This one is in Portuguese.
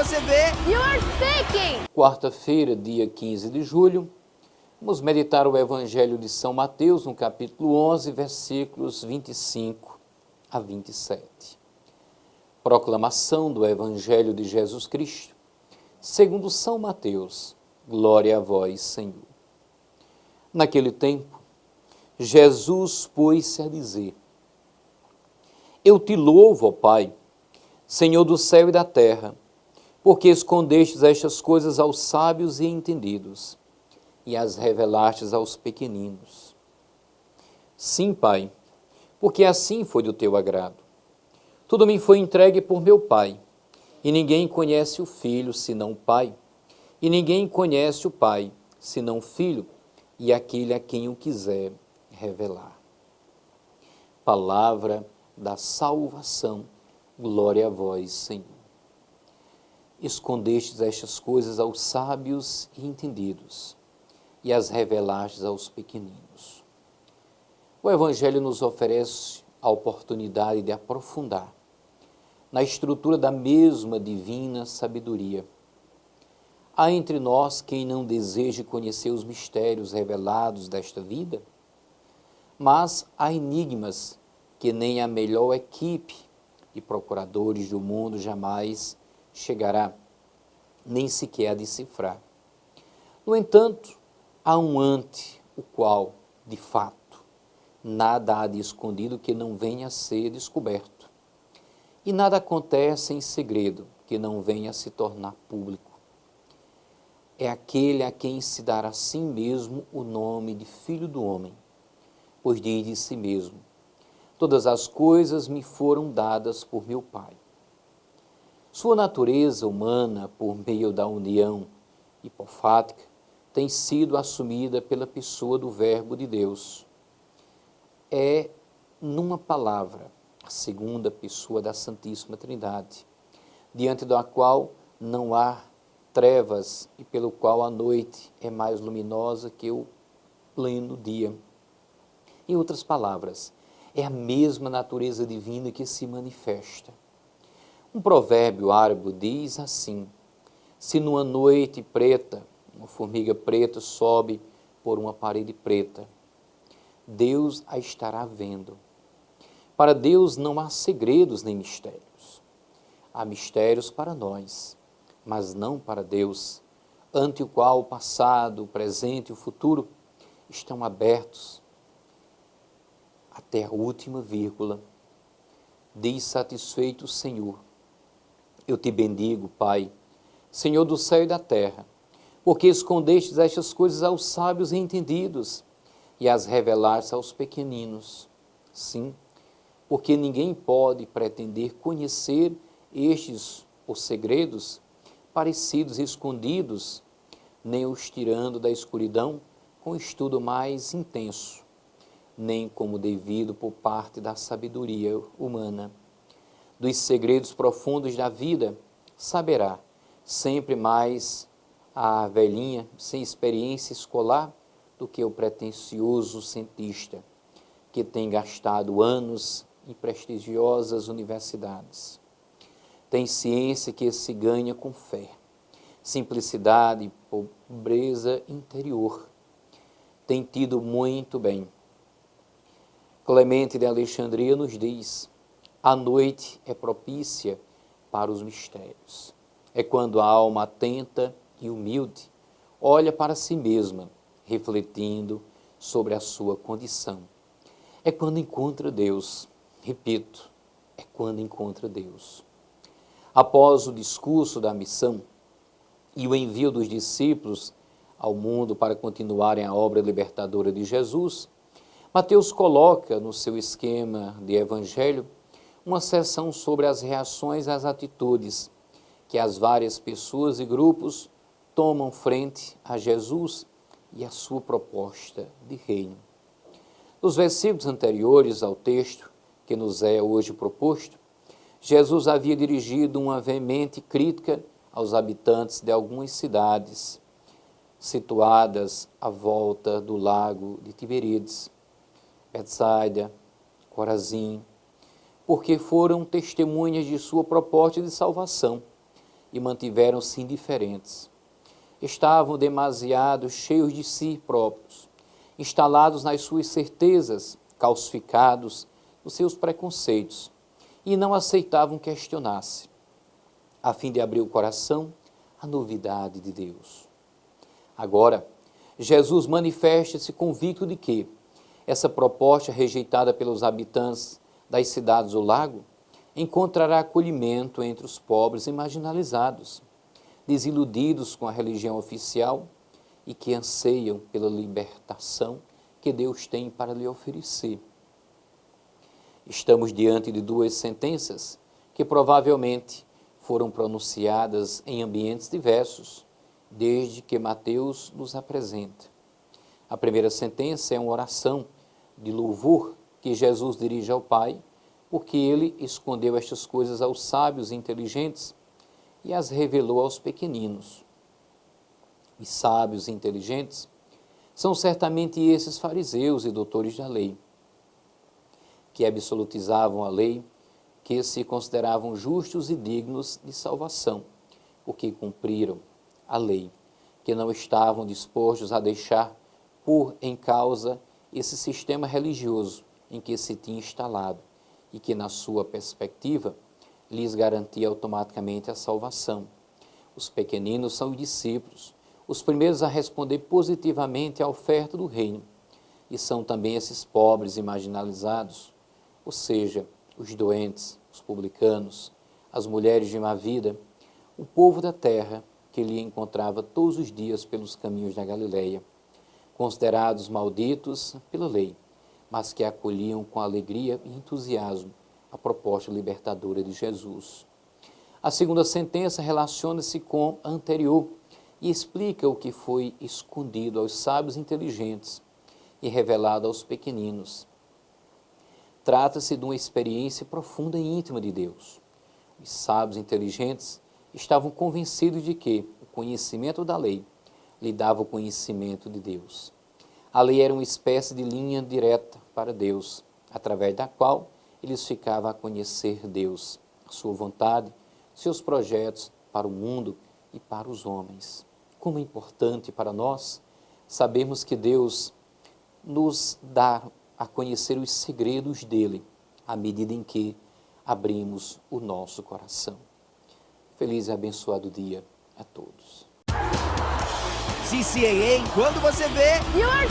você vê? You're thinking. Quarta-feira, dia 15 de julho, vamos meditar o Evangelho de São Mateus, no capítulo 11, versículos 25 a 27. Proclamação do Evangelho de Jesus Cristo, segundo São Mateus. Glória a vós, Senhor. Naquele tempo, Jesus pôs-se a dizer: Eu te louvo, ó Pai, Senhor do céu e da terra, porque escondestes estas coisas aos sábios e entendidos, e as revelastes aos pequeninos. Sim, Pai, porque assim foi do teu agrado. Tudo me foi entregue por meu Pai, e ninguém conhece o Filho senão o Pai, e ninguém conhece o Pai senão o Filho, e aquele a quem o quiser revelar. Palavra da salvação, glória a vós, Senhor. Escondestes estas coisas aos sábios e entendidos, e as revelastes aos pequeninos. O Evangelho nos oferece a oportunidade de aprofundar na estrutura da mesma divina sabedoria. Há entre nós quem não deseje conhecer os mistérios revelados desta vida, mas há enigmas que nem a melhor equipe de procuradores do mundo jamais chegará, nem sequer a decifrar. No entanto, há um ante o qual, de fato, nada há de escondido que não venha a ser descoberto, e nada acontece em segredo que não venha a se tornar público. É aquele a quem se dará a si mesmo o nome de Filho do Homem, pois diz de si mesmo: todas as coisas me foram dadas por meu Pai. Sua natureza humana, por meio da união hipofática, tem sido assumida pela pessoa do Verbo de Deus. É, numa palavra, a segunda pessoa da Santíssima Trindade, diante da qual não há trevas e pelo qual a noite é mais luminosa que o pleno dia. Em outras palavras, é a mesma natureza divina que se manifesta. Um provérbio árabe diz assim: se numa noite preta, uma formiga preta sobe por uma parede preta, Deus a estará vendo. Para Deus não há segredos nem mistérios. Há mistérios para nós, mas não para Deus, ante o qual o passado, o presente e o futuro estão abertos até a última vírgula. Diz satisfeito o Senhor: eu te bendigo, Pai, Senhor do céu e da terra, porque escondestes estas coisas aos sábios e entendidos, e as revelaste aos pequeninos. Sim, porque ninguém pode pretender conhecer estes os segredos parecidos e escondidos, nem os tirando da escuridão com estudo mais intenso, nem como devido por parte da sabedoria humana. Dos segredos profundos da vida saberá sempre mais a velhinha sem experiência escolar do que o pretensioso cientista que tem gastado anos em prestigiosas universidades. Tem ciência que se ganha com fé, simplicidade e pobreza interior. Tem tido muito bem. Clemente de Alexandria nos diz: a noite é propícia para os mistérios. É quando a alma atenta e humilde olha para si mesma, refletindo sobre a sua condição. É quando encontra Deus. Repito, é quando encontra Deus. Após o discurso da missão e o envio dos discípulos ao mundo para continuarem a obra libertadora de Jesus, Mateus coloca no seu esquema de evangelho uma seção sobre as reações às atitudes que as várias pessoas e grupos tomam frente a Jesus e a sua proposta de reino. Nos versículos anteriores ao texto que nos é hoje proposto, Jesus havia dirigido uma veemente crítica aos habitantes de algumas cidades situadas à volta do lago de Tiberíades, Betsaida, Corazim, porque foram testemunhas de sua proposta de salvação e mantiveram-se indiferentes. Estavam demasiado cheios de si próprios, instalados nas suas certezas, calcificados nos seus preconceitos, e não aceitavam questionar-se, a fim de abrir o coração à novidade de Deus. Agora, Jesus manifesta-se convicto de que essa proposta rejeitada pelos habitantes das cidades do lago encontrará acolhimento entre os pobres e marginalizados, desiludidos com a religião oficial e que anseiam pela libertação que Deus tem para lhe oferecer. Estamos diante de duas sentenças que provavelmente foram pronunciadas em ambientes diversos, desde que Mateus nos apresenta. A primeira sentença é uma oração de louvor que Jesus dirige ao Pai, porque ele escondeu estas coisas aos sábios e inteligentes e as revelou aos pequeninos. Os sábios e inteligentes são certamente esses fariseus e doutores da lei, que absolutizavam a lei, que se consideravam justos e dignos de salvação, porque cumpriram a lei, que não estavam dispostos a deixar pôr em causa esse sistema religioso em que se tinha instalado e que, na sua perspectiva, lhes garantia automaticamente a salvação. Os pequeninos são os discípulos, os primeiros a responder positivamente à oferta do reino, e são também esses pobres e marginalizados, ou seja, os doentes, os publicanos, as mulheres de má vida, o povo da terra que lhe encontrava todos os dias pelos caminhos da Galileia, considerados malditos pela lei, mas que acolhiam com alegria e entusiasmo a proposta libertadora de Jesus. A segunda sentença relaciona-se com a anterior e explica o que foi escondido aos sábios inteligentes e revelado aos pequeninos. Trata-se de uma experiência profunda e íntima de Deus. Os sábios inteligentes estavam convencidos de que o conhecimento da lei lhe dava o conhecimento de Deus. A lei era uma espécie de linha direta para Deus, através da qual eles ficavam a conhecer Deus, a sua vontade, seus projetos para o mundo e para os homens. Como é importante para nós sabermos que Deus nos dá a conhecer os segredos dele, à medida em que abrimos o nosso coração. Feliz e abençoado dia a todos. CCAA, quando você vê... You are